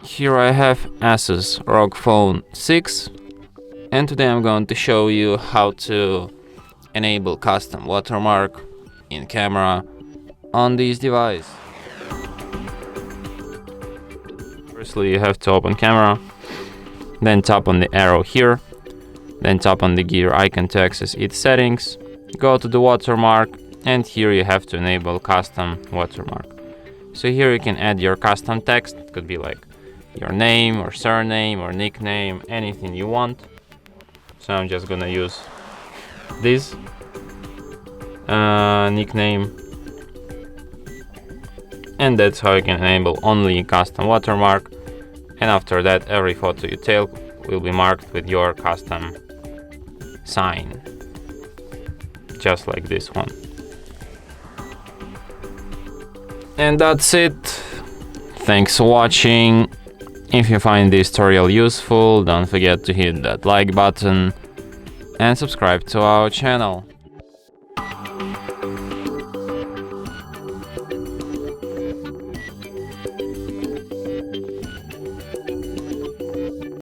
Here I have Asus ROG Phone 6, and today I'm going to show you how to enable custom watermark in camera on this device. Firstly, you have to open camera, then tap on the arrow here, then tap on the gear icon to access its settings, go to the watermark, and here you have to enable custom watermark. So here you can add your custom text. It could be like your name or surname or nickname, anything you want. So I'm just gonna use this nickname, and that's how you can enable only custom watermark. And after that, every photo you take will be marked with your custom sign, just like this one. And that's it. Thanks for watching. If you find this tutorial useful, don't forget to hit that like button and subscribe to our channel.